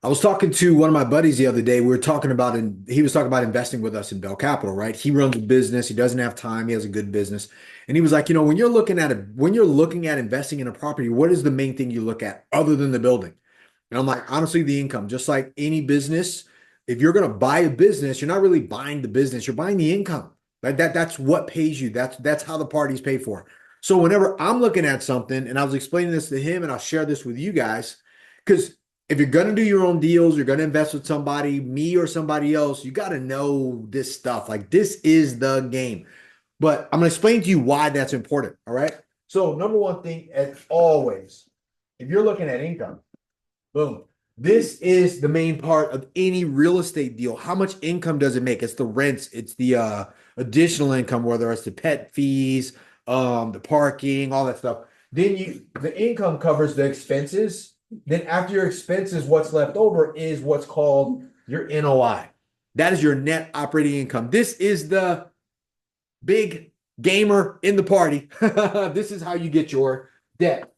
I was talking to one of my buddies the other day. We were talking about, and he was talking about investing with us in Bell Capital, right? He runs a business. He doesn't have time. He has a good business. And he was like, when you're looking at investing in a property, what is the main thing you look at other than the building? And I'm like, honestly, the income, just like any business, if you're going to buy a business, you're not really buying the business, you're buying the income. Like that's what pays you. That's how the party's paid for. So whenever I'm looking at something, and I was explaining this to him, and I'll share this with you guys, because if you're going to do your own deals, you're going to invest with somebody, me or somebody else, you got to know this stuff. Like this is the game. But I'm going to explain to you why that's important. All right. So, number one thing, as always, if you're looking at income, boom, this is the main part of any real estate deal. How much income does it make? It's the rents, it's the additional income, whether it's the pet fees, the parking, all that stuff. The income covers the expenses. Then after your expenses, what's left over is what's called your NOI. That is your net operating income. This is the big gamer in the party. This is how you get your debt,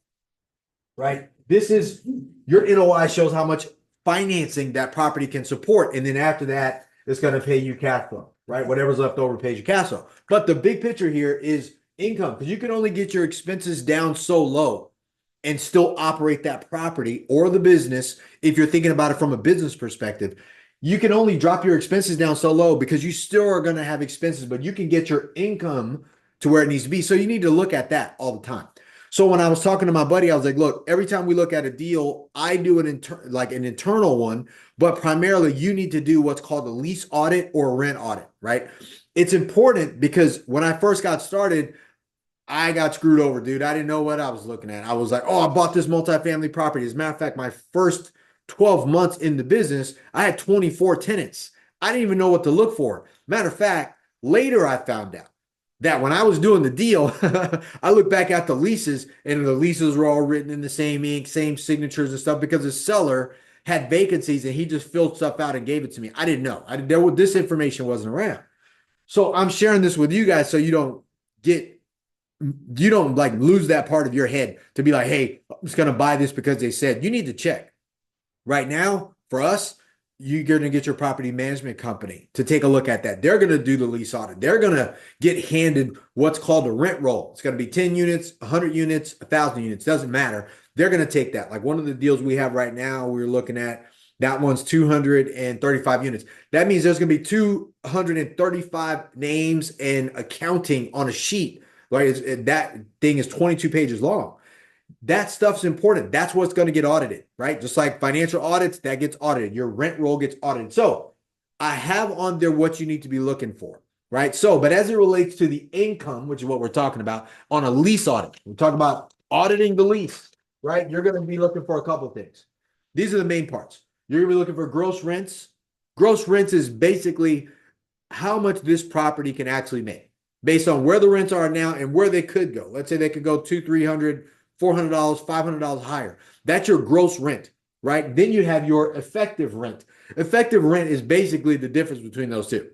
right? This is your NOI shows how much financing that property can support. And then after that, it's going to pay you cash flow, right? Whatever's left over pays you cash flow. But the big picture here is income, because you can only get your expenses down so low and still operate that property or the business. If you're thinking about it from a business perspective, you can only drop your expenses down so low because you still are going to have expenses, but you can get your income to where it needs to be. So you need to look at that all the time. So when I was talking to my buddy, I was like, look, every time we look at a deal, I do like an internal one, but primarily you need to do what's called a lease audit or a rent audit, right? It's important because when I first got started, I got screwed over, dude. I didn't know what I was looking at. I was like, oh, I bought this multifamily property. As a matter of fact, my first 12 months in the business, I had 24 tenants. I didn't even know what to look for. Matter of fact, later I found out that when I was doing the deal, I looked back at the leases and the leases were all written in the same ink, same signatures and stuff because the seller had vacancies and he just filled stuff out and gave it to me. I didn't know. This information wasn't around. So I'm sharing this with you guys so you don't like lose that part of your head to be like, hey, I'm just going to buy this because they said. You need to check. Right now, for us, you're going to get your property management company to take a look at that. They're going to do the lease audit. They're going to get handed what's called a rent roll. It's going to be 10 units, 100 units, 1,000 units. Doesn't matter. They're going to take that. Like one of the deals we have right now, we're looking at that one's 235 units. That means there's going to be 235 names and accounting on a sheet. Right? That thing is 22 pages long. That stuff's important. That's what's going to get audited, right? Just like financial audits, that gets audited. Your rent roll gets audited. So I have on there what you need to be looking for, right? So, but as it relates to the income, which is what we're talking about on a lease audit, we're talking about auditing the lease, right? You're going to be looking for a couple of things. These are the main parts. You're going to be looking for gross rents. Gross rents is basically how much this property can actually make based on where the rents are now and where they could go. Let's say they could go $200, $300, $400, $500 higher. That's your gross rent, right? Then you have your effective rent. Effective rent is basically the difference between those two,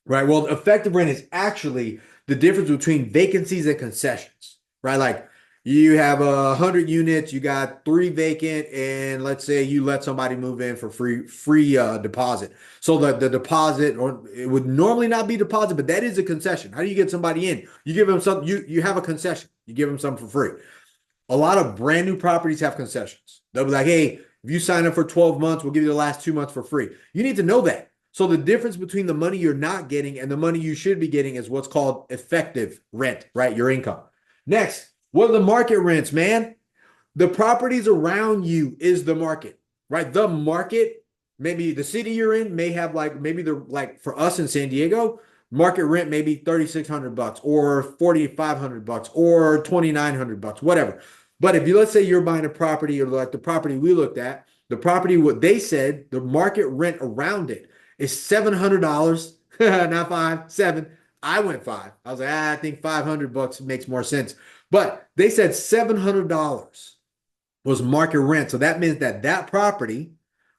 right? Well, effective rent is actually the difference between vacancies and concessions, right? Like you have 100 units, you got 3 vacant, and let's say you let somebody move in for free deposit. So the deposit, or it would normally not be deposit, but that is a concession. How do you get somebody in? You give them something. You have a concession. You give them something for free. A lot of brand new properties have concessions. They'll be like, hey, if you sign up for 12 months, we'll give you the last 2 months for free. You need to know that. So the difference between the money you're not getting and the money you should be getting is what's called effective rent, right? Your income. Next, what are the market rents, man? The properties around you is the market, right? The market, maybe the city you're in may have maybe the like for us in San Diego, market rent maybe $3,600 or $4,500 or $2,900, whatever. But if you let's say you're buying a property or like the property we looked at, the property what they said the market rent around it is $700, not five, seven. I went five. I was like, I think $500 makes more sense. But they said $700 was market rent. So that means that property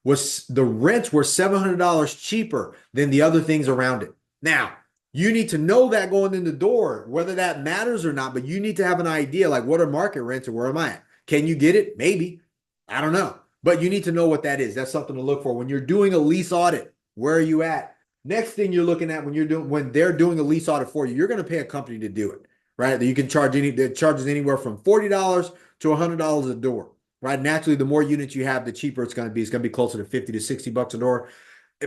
was the rents were $700 cheaper than the other things around it. Now, you need to know that going in the door, whether that matters or not, but you need to have an idea like what are market rents and where am I at? Can you get it? Maybe. I don't know. But you need to know what that is. That's something to look for when you're doing a lease audit. Where are you at? Next thing you're looking at when they're doing a lease audit for you, you're going to pay a company to do it, right? That you can charge that charges anywhere from $40 to $100 a door, right? Naturally, the more units you have, the cheaper it's going to be. It's going to be closer to 50 to 60 bucks a door,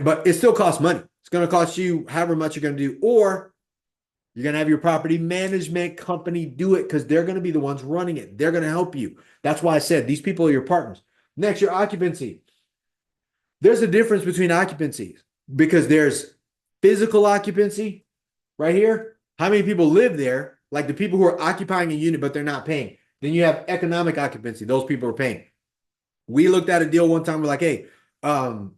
but it still costs money. It's going to cost you however much you're going to do, or you're going to have your property management company do it because they're going to be the ones running it. They're going to help you. That's why I said these people are your partners. Next, your occupancy. There's a difference between occupancies because there's physical occupancy right here. How many people live there? Like the people who are occupying a unit, but they're not paying. Then you have economic occupancy. Those people are paying. We looked at a deal one time. We're like, hey,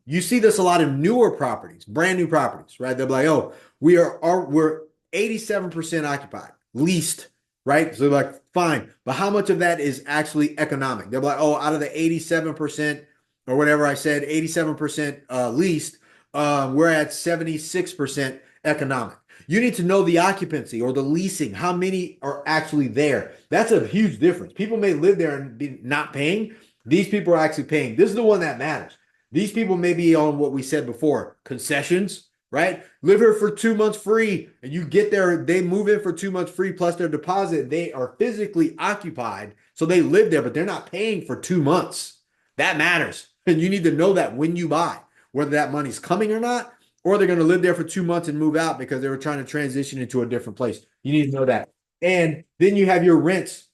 you see this a lot of newer properties, brand new properties, right? They're like, oh, we're 87% occupied, leased, right? So they're like, fine, but how much of that is actually economic? They're like, oh, out of the 87% or whatever I said, 87% leased, we're at 76% economic. You need to know the occupancy or the leasing, how many are actually there. That's a huge difference. People may live there and be not paying. These people are actually paying. This is the one that matters. These people may be on what we said before, concessions, right? Live here for 2 months free, and you get there, they move in for 2 months free plus their deposit. They are physically occupied, so they live there, but they're not paying for 2 months. That matters, and you need to know that when you buy, whether that money's coming or not, or they're going to live there for 2 months and move out because they were trying to transition into a different place. You need to know that. And then you have your rents.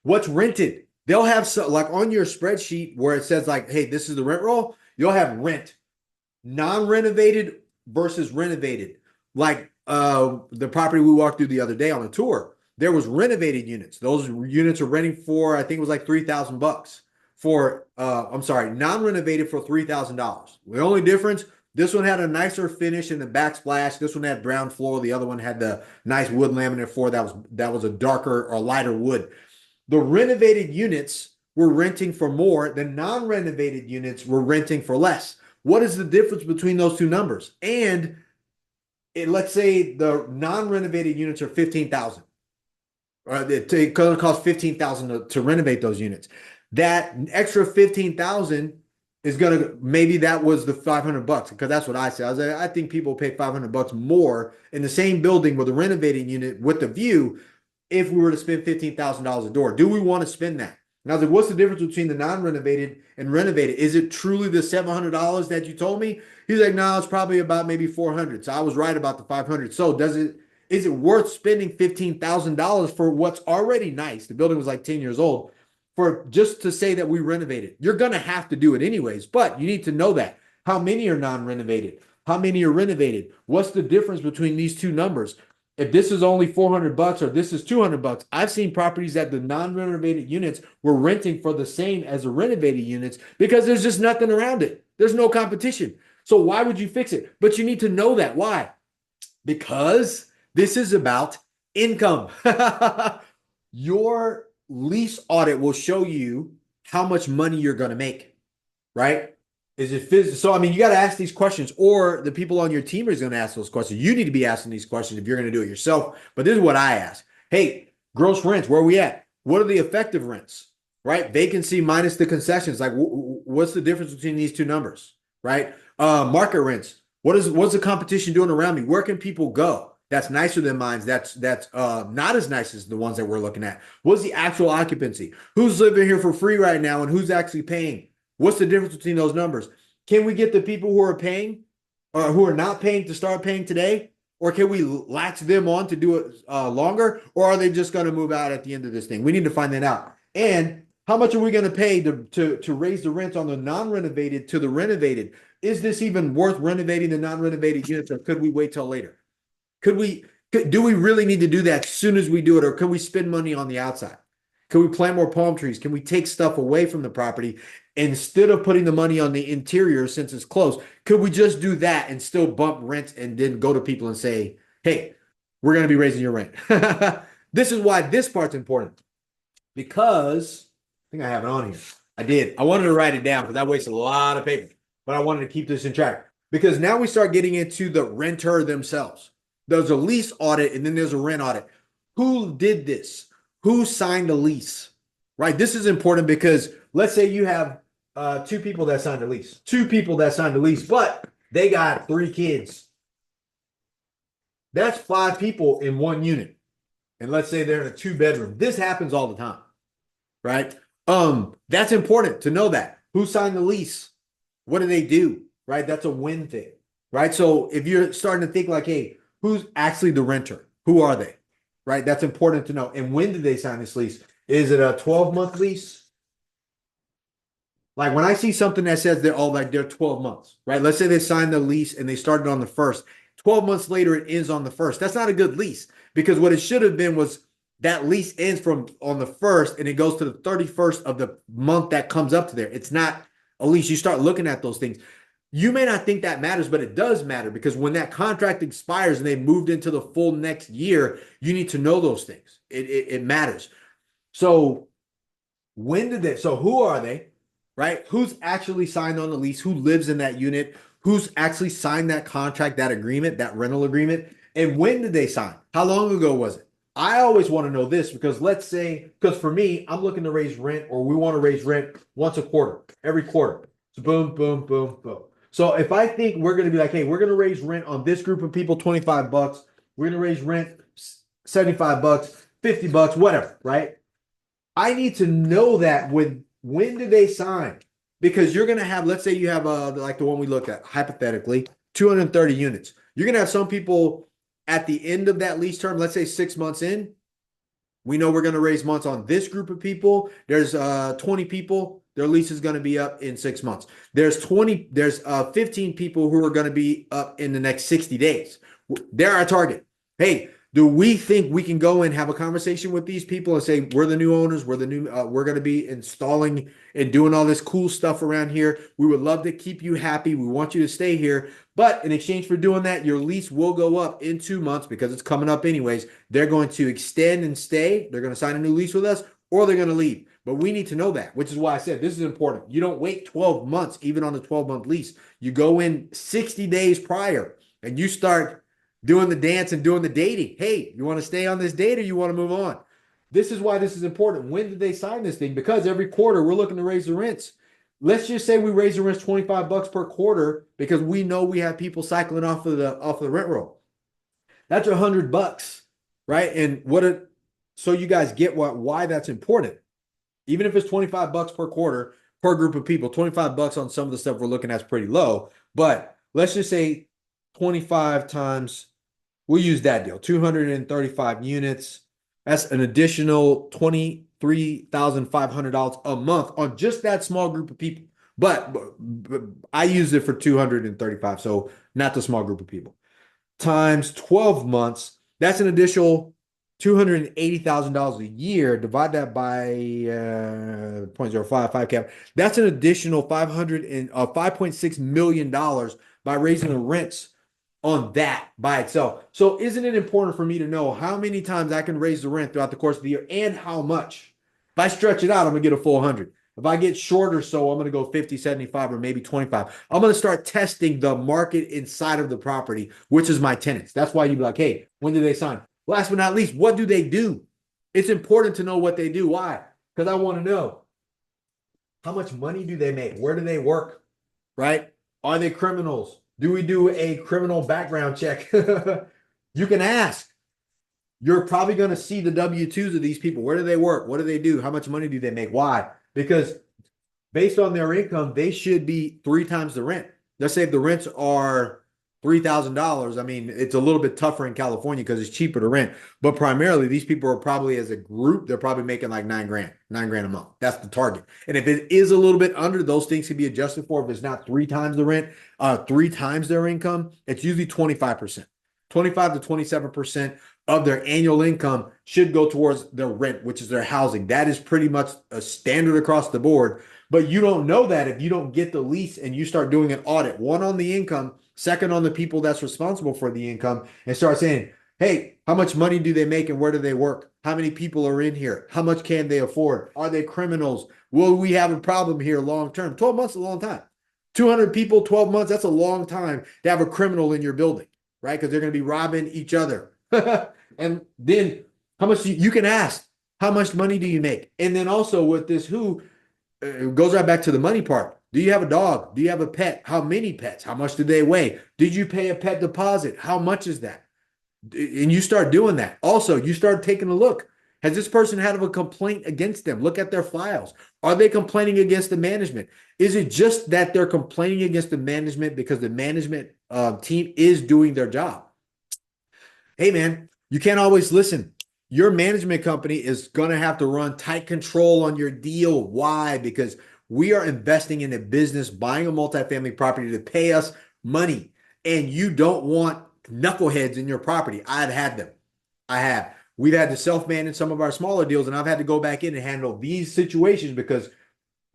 What's rented? They'll have like on your spreadsheet where it says like, hey, this is the rent roll. You'll have rent, non-renovated versus renovated. Like the property we walked through the other day on a tour, there was renovated units. Those units are renting for, I think it was like $3,000 for, I'm sorry, non-renovated for $3,000. The only difference, this one had a nicer finish in the backsplash. This one had brown floor. The other one had the nice wood laminate floor. That was a darker or lighter wood. The renovated units were renting for more. The non-renovated units were renting for less. What is the difference between those two numbers? And let's say the non-renovated units are $15,000. It's going to cost $15,000 to renovate those units. That extra $15,000 is going to, maybe that was the $500 because that's what I said. I think people pay $500 more in the same building with a renovating unit with the view if we were to spend $15,000 a door. Do we want to spend that? And I was like, what's the difference between the non-renovated and renovated? Is it truly the $700 that you told me? He's like, no, it's probably about maybe $400. So I was right about the $500. So is it worth spending $15,000 for what's already nice? The building was like 10 years old for just to say that we renovated. You're going to have to do it anyways, but you need to know that. How many are non-renovated? How many are renovated? What's the difference between these two numbers? If this is only $400 or this is $200, I've seen properties that the non-renovated units were renting for the same as the renovated units because there's just nothing around it. There's no competition. So why would you fix it? But you need to know that. Why? Because this is about income. Your lease audit will show you how much money you're going to make, right? Is it physical? So, I mean, you got to ask these questions, or the people on your team are going to ask those questions. You need to be asking these questions if you're going to do it yourself. But this is what I ask. Hey, gross rents, where are we at? What are the effective rents, right? Vacancy minus the concessions. Like, what's the difference between these two numbers, right? Market rents. What's the competition doing around me? Where can people go? That's nicer than mine. That's not as nice as the ones that we're looking at. What's the actual occupancy? Who's living here for free right now and who's actually paying? What's the difference between those numbers? Can we get the people who are paying or who are not paying to start paying today? Or can we latch them on to do it longer? Or are they just going to move out at the end of this thing? We need to find that out. And how much are we going to pay to raise the rents on the non-renovated to the renovated? Is this even worth renovating the non-renovated units, or could we wait till later? Do we really need to do that as soon as we do it, or can we spend money on the outside? Can we plant more palm trees? Can we take stuff away from the property instead of putting the money on the interior since it's closed? Could we just do that and still bump rent and then go to people and say, hey, we're going to be raising your rent? This is why this part's important, because I think I have it on here. I did. I wanted to write it down because I wasted a lot of paper, but I wanted to keep this in track because now we start getting into the renter themselves. There's a lease audit and then there's a rent audit. Who did this? Who signed the lease, right? This is important because let's say you have two people that signed a lease, but they got 3 kids. That's 5 people in one unit. And let's say they're in a 2-bedroom. This happens all the time, right? That's important to know that. Who signed the lease? What do they do? Right? That's a win thing, right? So if you're starting to think like, hey, who's actually the renter? Who are they? Right? That's important to know. And when did they sign this lease? Is it a 12-month lease? Like when I see something that says they're 12 months, right? Let's say they signed the lease and they started on the 1st. 12 months later, it ends on the 1st. That's not a good lease because what it should have been was that lease ends from on the 1st and it goes to the 31st of the month that comes up to there. It's not a lease. You start looking at those things. You may not think that matters, but it does matter because when that contract expires and they moved into the full next year, you need to know those things. It matters. So who are they? Right? Who's actually signed on the lease? Who lives in that unit? Who's actually signed that contract, that agreement, that rental agreement? And when did they sign? How long ago was it? I always want to know this because because for me, I'm looking to raise rent or we want to raise rent once a quarter, every quarter. So boom, boom, boom, boom. So if I think we're going to be like, hey, we're going to raise rent on this group of people, $25, we're going to raise rent $75, $50, whatever, right? I need to know that when did they sign? Because you're going to have, let's say you have like the one we looked at, hypothetically, 230 units. You're going to have some people at the end of that lease term, let's say 6 months in, we know we're going to raise months on this group of people. There's 20 people. Their lease is going to be up in 6 months. There's 15 people who are going to be up in the next 60 days. They're our target. Hey, do we think we can go and have a conversation with these people and say, we're the new owners, we're going to be installing and doing all this cool stuff around here. We would love to keep you happy. We want you to stay here. But in exchange for doing that, your lease will go up in 2 months because it's coming up anyways. They're going to extend and stay. They're going to sign a new lease with us or they're going to leave. But we need to know that, which is why I said this is important. You don't wait 12 months, even on a 12-month lease. You go in 60 days prior and you start doing the dance and doing the dating. Hey, you want to stay on this date or you want to move on? This is why this is important. When did they sign this thing? Because every quarter we're looking to raise the rents. Let's just say we raise the rents $25 per quarter because we know we have people cycling off of the rent roll. That's $100, right? And so you guys get why that's important. Even if it's $25 per quarter per group of people, $25 on some of the stuff we're looking at is pretty low. But let's just say 25 times, we'll use that deal, 235 units. That's an additional $23,500 a month on just that small group of people. But I use it for 235, so not the small group of people. Times 12 months, that's an additional $280,000 a year. Divide that by 0.055 cap. That's an additional $5.6 million by raising the rents on that by itself. So isn't it important for me to know how many times I can raise the rent throughout the course of the year and how much? If I stretch it out, I'm going to get a full 100. If I get short or so, I'm going to go 50, 75, or maybe 25. I'm going to start testing the market inside of the property, which is my tenants. That's why you'd be like, hey, when did they sign? Last but not least, what do they do? It's important to know what they do. Why? Because I want to know how much money do they make? Where do they work? Right? Are they criminals? Do we do a criminal background check? You can ask. You're probably going to see the W-2s of these people. Where do they work? What do they do? How much money do they make? Why? Because based on their income, they should be 3 times the rent. Let's say if the rents are $3,000. I mean, it's a little bit tougher in California because it's cheaper to rent. But primarily, these people are probably, as a group, they're probably making like $9,000 a month. That's the target. And if it is a little bit under, those things can be adjusted for. If it's not 3 times the rent, 3 times their income, it's usually 25%. 25 to 27% of their annual income should go towards their rent, which is their housing. That is pretty much a standard across the board. But you don't know that if you don't get the lease and you start doing an audit, one on the income, second on the people that's responsible for the income, and start saying, hey, how much money do they make and where do they work? How many people are in here? How much can they afford? Are they criminals? Will we have a problem here long term? 12 months is a long time. 200 people, 12 months, that's a long time to have a criminal in your building, right? Because they're going to be robbing each other. And then how much you can ask, how much money do you make? And then also with this, it goes right back to the money part. Do you have a dog? Do you have a pet? How many pets? How much do they weigh? Did you pay a pet deposit? How much is that? And you start doing that. Also, you start taking a look. Has this person had a complaint against them? Look at their files. Are they complaining against the management? Is it just that they're complaining against the management because the management team is doing their job? Hey, man, you can't always listen. Your management company is going to have to run tight control on your deal. Why? Because we are investing in a business, buying a multifamily property to pay us money. And you don't want knuckleheads in your property. I've had them. I have. We've had to self-manage some of our smaller deals, and I've had to go back in and handle these situations because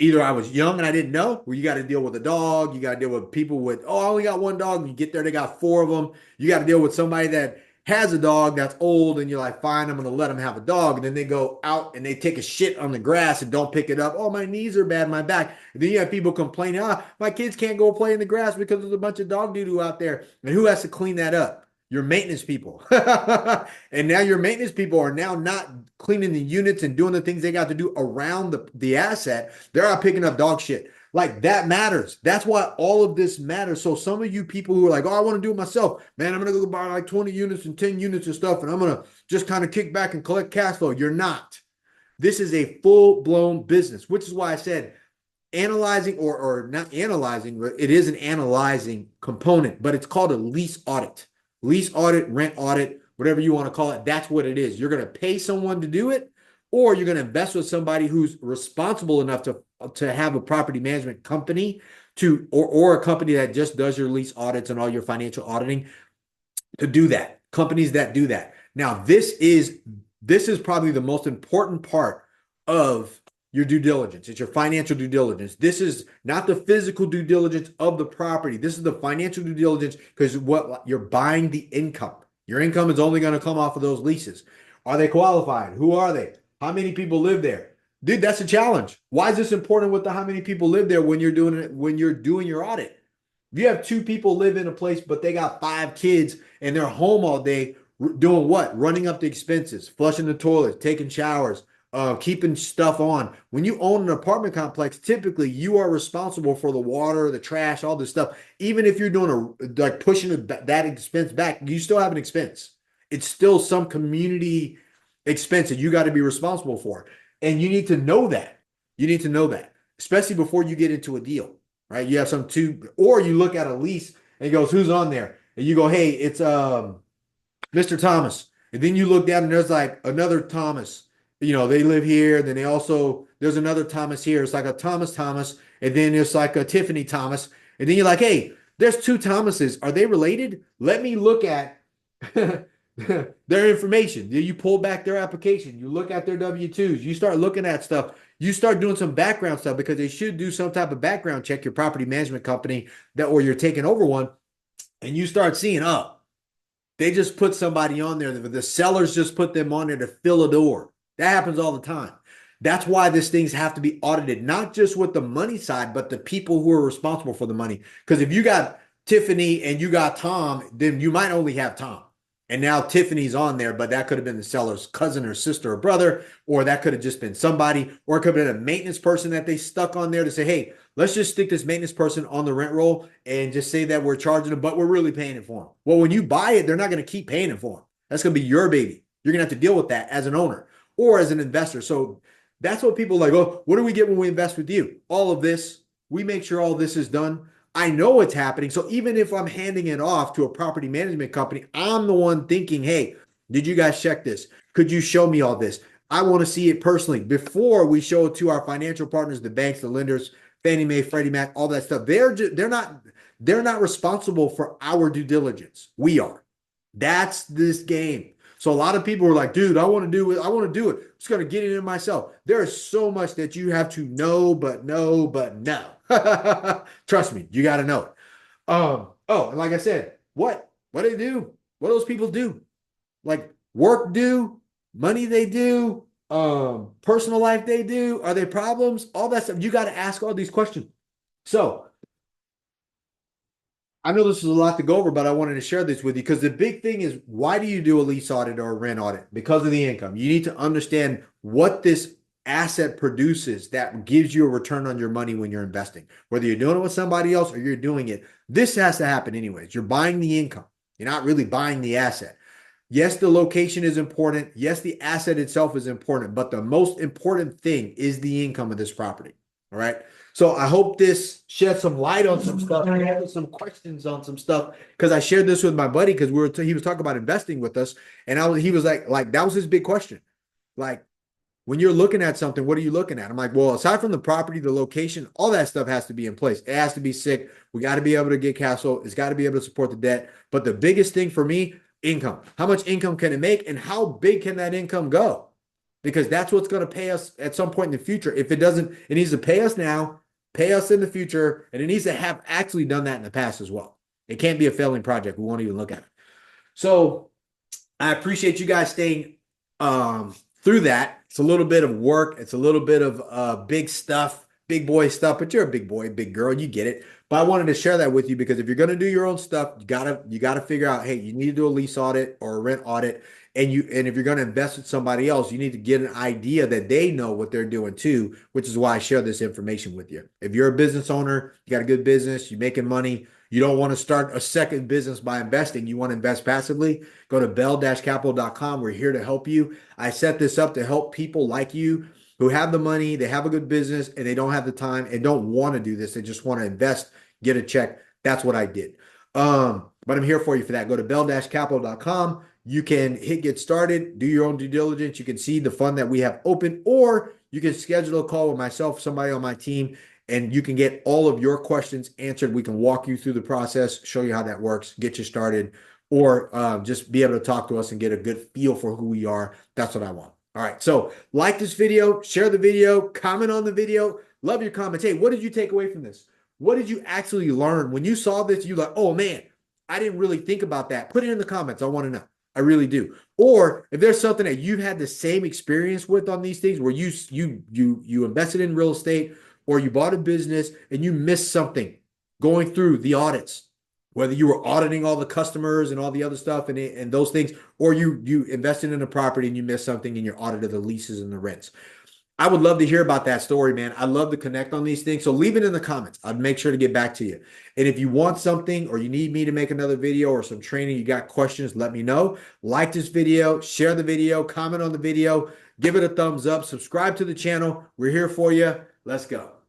either I was young and I didn't know, where you got to deal with a dog, you got to deal with people with, oh, I only got one dog, and you get there, they got four of them. You got to deal with somebody that has a dog that's old, and you're like, fine, I'm going to let them have a dog. And then they go out and they take a shit on the grass and don't pick it up. Oh, my knees are bad, my back. And then you have people complaining, my kids can't go play in the grass because there's a bunch of dog doo-doo out there. And who has to clean that up? Your maintenance people. And now your maintenance people are now not cleaning the units and doing the things they got to do around the asset. They're out picking up dog shit. Like, that matters. That's why all of this matters. So some of you people who are like, oh, I want to do it myself, man, I'm going to go buy like 20 units and 10 units and stuff, and I'm going to just kind of kick back and collect cash flow. You're not. This is a full-blown business, which is why I said analyzing or not analyzing, but it is an analyzing component, but it's called a lease audit. Lease audit, rent audit, whatever you want to call it. That's what it is. You're going to pay someone to do it, or you're going to invest with somebody who's responsible enough to have a property management company or a company that just does your lease audits and all your financial auditing to do that. Companies that do that. Now, this is probably the most important part of your due diligence. It's your financial due diligence. This is not the physical due diligence of the property. This is the financial due diligence, because what you're buying the income. Your income is only going to come off of those leases. Are they qualified? Who are they? How many people live there? Dude, that's a challenge. Why is this important with the how many people live there when you're doing it, when you're doing your audit? If you have 2 people live in a place, but they got 5 kids and they're home all day doing what? Running up the expenses, flushing the toilets, taking showers, keeping stuff on. When you own an apartment complex, typically you are responsible for the water, the trash, all this stuff. Even if you're doing like pushing that expense back, you still have an expense. It's still some community expense that you got to be responsible for. And you need to know that. You need to know that, especially before you get into a deal, right? You have or you look at a lease and it goes, who's on there? And you go, hey, it's Mr. Thomas. And then you look down and there's like another Thomas. They live here. And then there's another Thomas here. It's like a Thomas. And then it's like a Tiffany Thomas. And then you're like, hey, there's 2 Thomases. Are they related? Let me look at their information. You pull back their application. You look at their W-2s. You start looking at stuff. You start doing some background stuff, because they should do some type of background check, your property management company, or you're taking over one. And you start seeing, they just put somebody on there. The sellers just put them on there to fill a door. That happens all the time. That's why these things have to be audited, not just with the money side, but the people who are responsible for the money. Because if you got Tiffany and you got Tom, then you might only have Tom. And now Tiffany's on there, but that could have been the seller's cousin or sister or brother, or that could have just been somebody, or it could have been a maintenance person that they stuck on there to say, hey, let's just stick this maintenance person on the rent roll and just say that we're charging them, but we're really paying it for them. Well, when you buy it, they're not going to keep paying it for them. That's going to be your baby. You're going to have to deal with that as an owner or as an investor. So that's what people are like, oh, what do we get when we invest with you? All of this. We make sure all this is done. I know it's happening. So even if I'm handing it off to a property management company, I'm the one thinking, hey, did you guys check this? Could you show me all this? I want to see it personally before we show it to our financial partners, the banks, the lenders, Fannie Mae, Freddie Mac, all that stuff. They're not responsible for our due diligence. We are. That's this game. So a lot of people are like, dude, I want to do it. I'm just going to get it in myself. There is so much that you have to know, but no. Trust me, you got to know it. And like I said, what do they do? What do those people do? Like work do, money they do, personal life they do. Are they problems? All that stuff. You got to ask all these questions. So I know this is a lot to go over, but I wanted to share this with you because the big thing is, why do you do a lease audit or a rent audit? Because of the income. You need to understand what this asset produces that gives you a return on your money when you're investing. Whether you're doing it with somebody else or you're doing it, this has to happen anyways. You're buying the income. You're not really buying the asset. Yes, the location is important. Yes, the asset itself is important, but the most important thing is the income of this property. All right. So I hope this sheds some light on some stuff. I have some questions on some stuff because I shared this with my buddy because he was talking about investing with us, and he was like that was his big question. Like, when you're looking at something, what are you looking at? I'm like, well, aside from the property, the location, all that stuff has to be in place. It has to be sick. We got to be able to get cash flow. It's got to be able to support the debt. But the biggest thing for me, income. How much income can it make and how big can that income go? Because that's what's going to pay us at some point in the future. If it doesn't, it needs to pay us now, pay us in the future, and it needs to have actually done that in the past as well. It can't be a failing project. We won't even look at it. So I appreciate you guys staying through that. It's a little bit of work. It's a little bit of big stuff, big boy stuff, but you're a big boy, big girl. You get it. But I wanted to share that with you because if you're going to do your own stuff, you gotta figure out, hey, you need to do a lease audit or a rent audit. And if you're going to invest with somebody else, you need to get an idea that they know what they're doing too, which is why I share this information with you. If you're a business owner, you got a good business, you're making money, you don't want to start a second business by investing. You want to invest passively. Go to bell-capital.com. We're here to help you. I set this up to help people like you who have the money, they have a good business, and they don't have the time and don't want to do this. They just want to invest, get a check. That's what I did. But I'm here for you for that. Go to bell-capital.com. You can hit get started, do your own due diligence. You can see the fund that we have open, or you can schedule a call with myself, somebody on my team, and you can get all of your questions answered. We can walk you through the process, show you how that works, get you started, or just be able to talk to us and get a good feel for who we are. That's what I want. All right. So like this video, share the video, comment on the video. Love your comments. Hey, what did you take away from this? What did you actually learn? When you saw this, you like, oh man, I didn't really think about that. Put it in the comments. I want to know. I really do. Or if there's something that you've had the same experience with on these things where you invested in real estate, or you bought a business and you missed something going through the audits, whether you were auditing all the customers and all the other stuff and those things, or you invested in a property and you missed something and you audited the leases and the rents. I would love to hear about that story, man. I love to connect on these things. So leave it in the comments. I'll make sure to get back to you. And if you want something or you need me to make another video or some training, you got questions, let me know. Like this video, share the video, comment on the video, give it a thumbs up, subscribe to the channel. We're here for you. Let's go.